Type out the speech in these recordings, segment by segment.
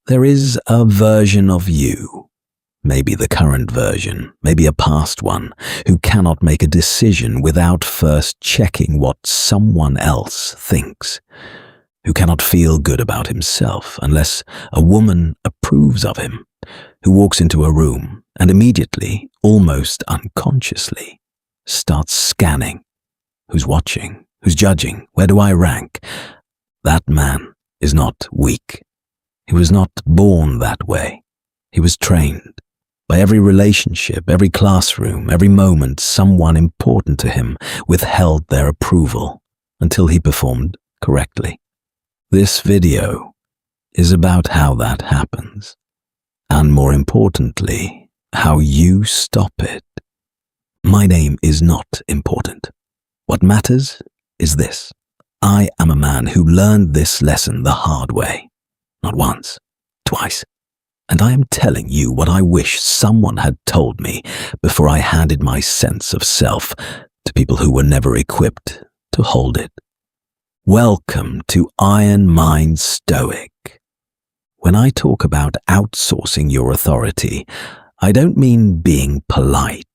There is a version of you, maybe the current version, maybe a past one, who cannot make a decision without first checking what someone else thinks, who cannot feel good about himself unless a woman approves of him, who walks into a room and immediately, almost unconsciously, starts scanning. Who's watching? Who's judging? Where do I rank? That man is not weak. He was not born that way. He was trained. By every relationship, every classroom, every moment, someone important to him withheld their approval until he performed correctly. This video is about how that happens, and more importantly, how you stop it. My name is not important. What matters is this. I am a man who learned this lesson the hard way. Not once, twice. And I am telling you what I wish someone had told me before I handed my sense of self to people who were never equipped to hold it. Welcome to Iron Mind Stoic. When I talk about outsourcing your authority, I don't mean being polite.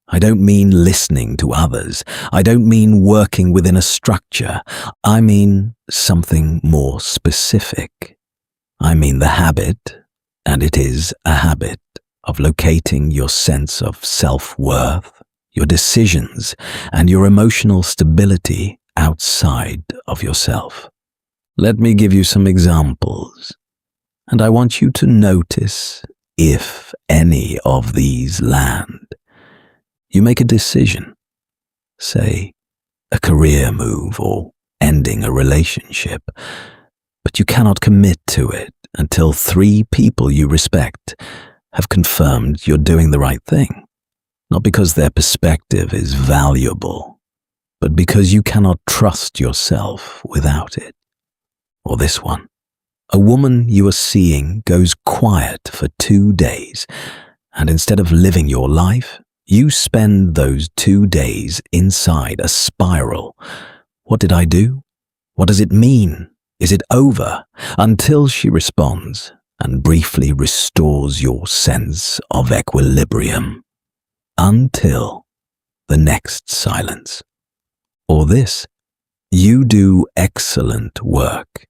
I don't mean listening to others. I don't mean working within a structure. I mean something more specific. I mean the habit, and it is a habit, of locating your sense of self-worth, your decisions, and your emotional stability outside of yourself. Let me give you some examples, and I want you to notice if any of these land. You make a decision, say a career move or ending a relationship, but you cannot commit to it until 3 people you respect have confirmed you're doing the right thing, not because their perspective is valuable, but because you cannot trust yourself without it. Or this one. A woman you are seeing goes quiet for 2 days, and instead of living your life, you spend those 2 days inside a spiral. What did I do? What does it mean? Is it over? Until she responds and briefly restores your sense of equilibrium. Until the next silence. Or this. You do excellent work,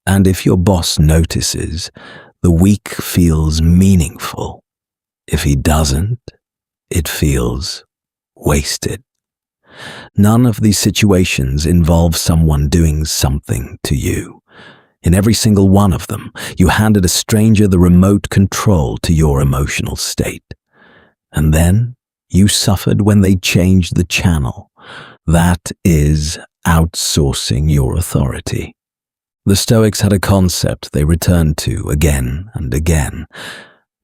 and if your boss notices, the week feels meaningful. If he doesn't, it feels wasted. None of these situations involve someone doing something to you. In every single one of them, you handed a stranger the remote control to your emotional state. And then you suffered when they changed the channel. That is outsourcing your authority. The Stoics had a concept they returned to again and again.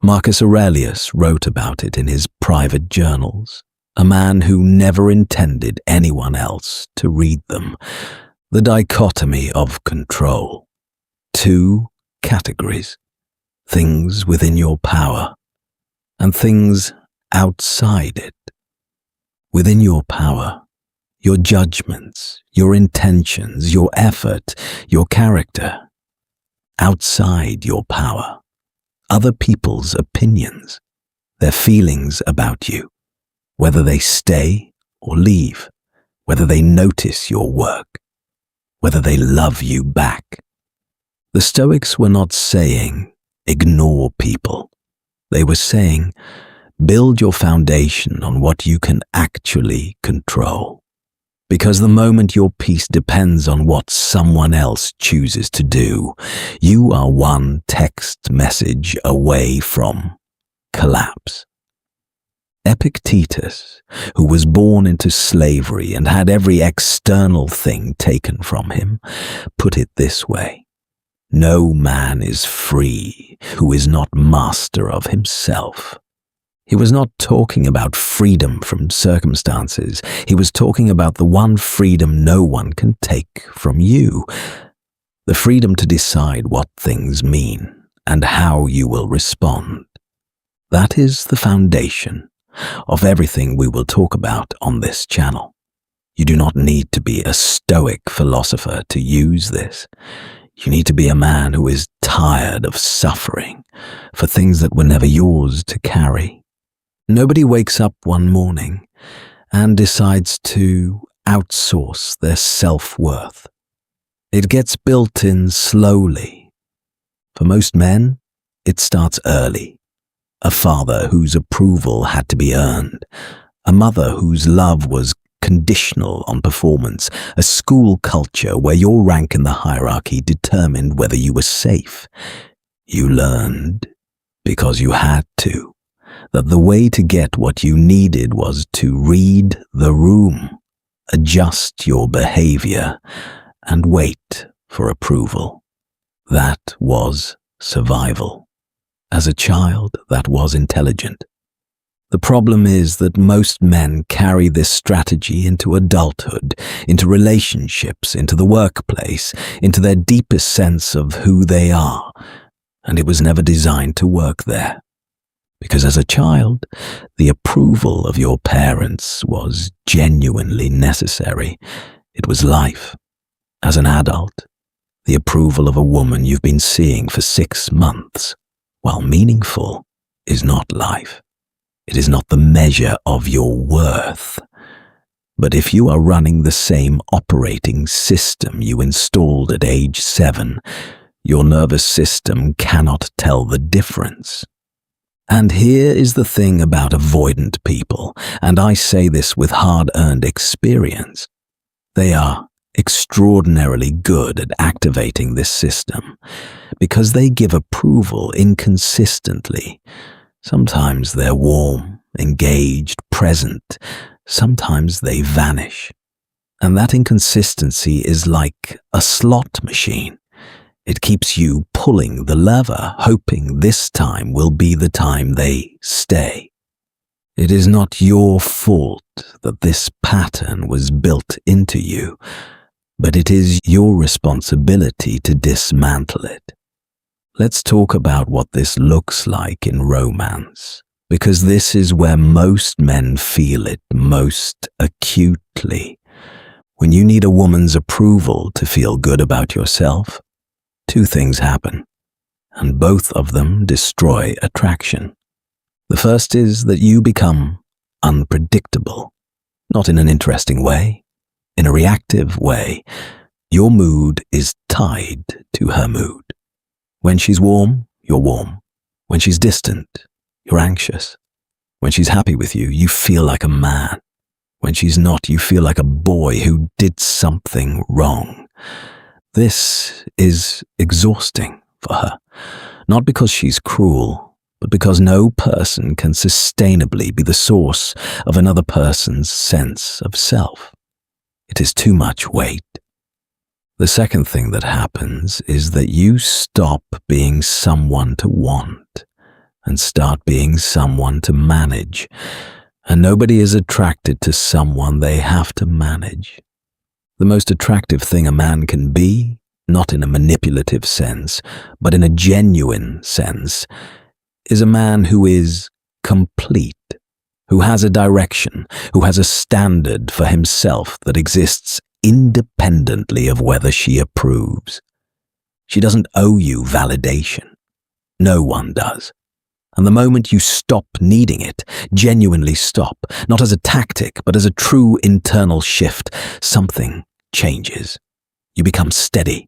Marcus Aurelius wrote about it in his private journals. A man who never intended anyone else to read them. The dichotomy of control. 2 categories. Things within your power and things outside it. Within your power, your judgments, your intentions, your effort, your character. Outside your power, other people's opinions, their feelings about you. Whether they stay or leave, whether they notice your work, whether they love you back. The Stoics were not saying, ignore people. They were saying, build your foundation on what you can actually control. Because the moment your peace depends on what someone else chooses to do, you are one text message away from collapse. Epictetus, who was born into slavery and had every external thing taken from him, put it this way: no man is free who is not master of himself. He was not talking about freedom from circumstances. He was talking about the one freedom no one can take from you. The freedom to decide what things mean and how you will respond. That is the foundation of everything we will talk about on this channel. You do not need to be a Stoic philosopher to use this. You need to be a man who is tired of suffering for things that were never yours to carry. Nobody wakes up one morning and decides to outsource their self-worth. It gets built in slowly. For most men, it starts early. A father whose approval had to be earned, a mother whose love was conditional on performance, a school culture where your rank in the hierarchy determined whether you were safe. You learned, because you had to, that the way to get what you needed was to read the room, adjust your behavior, and wait for approval. That was survival. As a child, that was intelligent. The problem is that most men carry this strategy into adulthood, into relationships, into the workplace, into their deepest sense of who they are, and it was never designed to work there. Because as a child, the approval of your parents was genuinely necessary. It was life. As an adult, the approval of a woman you've been seeing for 6 months, while meaningful, is not life. It is not the measure of your worth. But if you are running the same operating system you installed at age 7, your nervous system cannot tell the difference. And here is the thing about avoidant people, and I say this with hard-earned experience. They are extraordinarily good at activating this system because they give approval inconsistently. Sometimes they're warm, engaged, present. Sometimes they vanish. And that inconsistency is like a slot machine. It keeps you pulling the lever, hoping this time will be the time they stay. It is not your fault that this pattern was built into you, but it is your responsibility to dismantle it. Let's talk about what this looks like in romance, because this is where most men feel it most acutely. When you need a woman's approval to feel good about yourself, 2 things happen, and both of them destroy attraction. The first is that you become unpredictable, not in an interesting way, in a reactive way. Your mood is tied to her mood. When she's warm, you're warm. When she's distant, you're anxious. When she's happy with you, you feel like a man. When she's not, you feel like a boy who did something wrong. This is exhausting for her, not because she's cruel, but because no person can sustainably be the source of another person's sense of self. It is too much weight. The second thing that happens is that you stop being someone to want and start being someone to manage, and nobody is attracted to someone they have to manage. The most attractive thing a man can be, not in a manipulative sense, but in a genuine sense, is a man who is complete, who has a direction, who has a standard for himself that exists independently of whether she approves. She doesn't owe you validation. No one does. And the moment you stop needing it, genuinely stop, not as a tactic, but as a true internal shift, something changes. You become steady,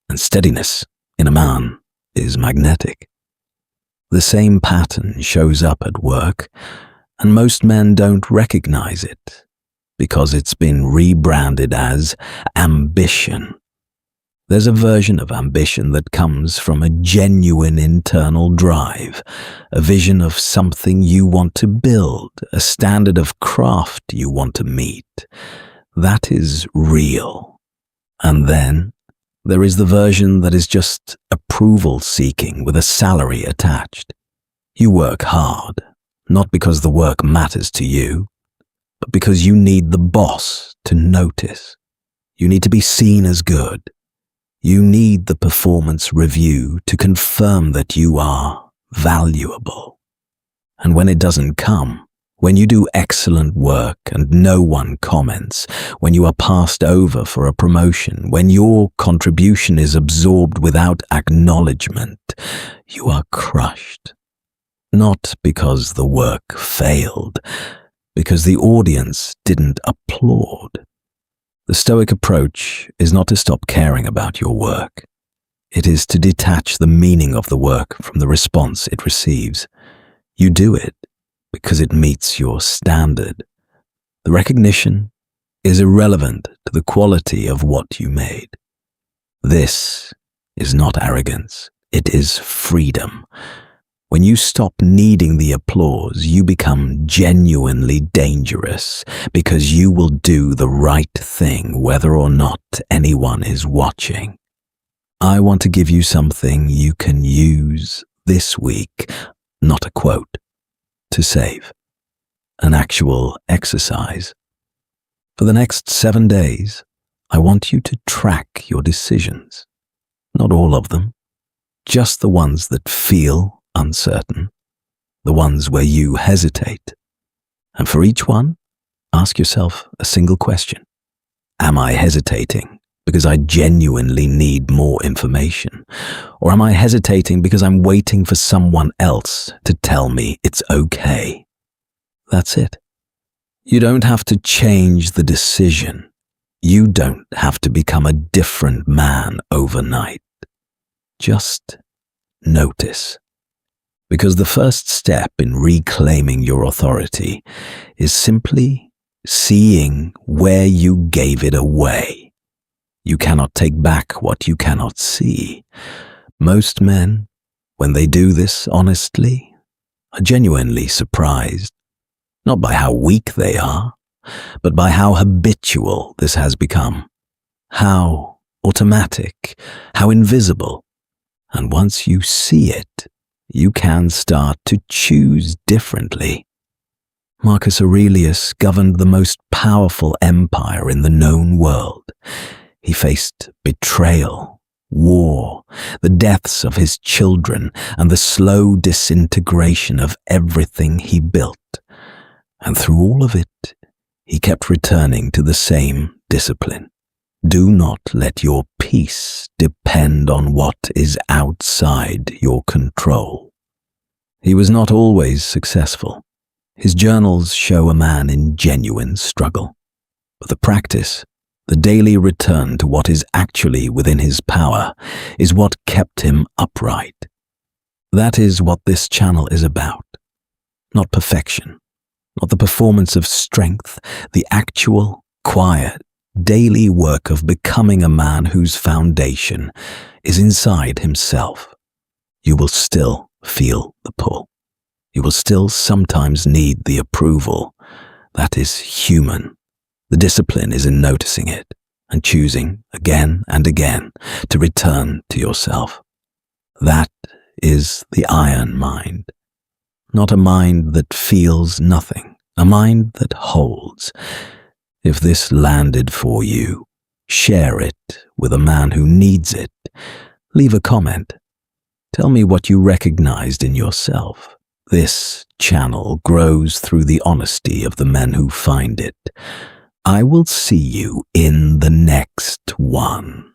and steadiness in a man is magnetic. The same pattern shows up at work, and most men don't recognize it because it's been rebranded as ambition. There's a version of ambition that comes from a genuine internal drive, a vision of something you want to build, a standard of craft you want to meet. That is real. And then there is the version that is just approval seeking with a salary attached. You work hard, not because the work matters to you, but because you need the boss to notice. You need to be seen as good. You need the performance review to confirm that you are valuable. And when it doesn't come, When you do excellent work and no one comments, when you are passed over for a promotion, when your contribution is absorbed without acknowledgement, you are crushed. Not because the work failed, because the audience didn't applaud. The Stoic approach is not to stop caring about your work. It is to detach the meaning of the work from the response it receives. You do it because it meets your standard. The recognition is irrelevant to the quality of what you made. This is not arrogance, it is freedom. When you stop needing the applause, you become genuinely dangerous because you will do the right thing whether or not anyone is watching. I want to give you something you can use this week, not a quote, to save. An actual exercise. For the next 7 days, I want you to track your decisions. Not all of them, just the ones that feel uncertain, the ones where you hesitate. And for each one, ask yourself a single question. Am I hesitating because I genuinely need more information? Or am I hesitating because I'm waiting for someone else to tell me it's okay? That's it. You don't have to change the decision. You don't have to become a different man overnight. Just notice. Because the first step in reclaiming your authority is simply seeing where you gave it away. You cannot take back what you cannot see. Most men, when they do this honestly, are genuinely surprised, not by how weak they are, but by how habitual this has become, how automatic, how invisible. And once you see it, you can start to choose differently. Marcus Aurelius governed the most powerful empire in the known world. He faced betrayal, war, the deaths of his children, and the slow disintegration of everything he built. And through all of it, he kept returning to the same discipline. Do not let your peace depend on what is outside your control. He was not always successful. His journals show a man in genuine struggle. But the practice, the daily return to what is actually within his power, is what kept him upright. That is what this channel is about. Not perfection, not the performance of strength, the actual, quiet, daily work of becoming a man whose foundation is inside himself. You will still feel the pull. You will still sometimes need the approval. That is human. The discipline is in noticing it and choosing again and again to return to yourself. That is the Iron Mind. Not a mind that feels nothing, a mind that holds. If this landed for you, share it with a man who needs it. Leave a comment. Tell me what you recognized in yourself. This channel grows through the honesty of the men who find it. I will see you in the next one.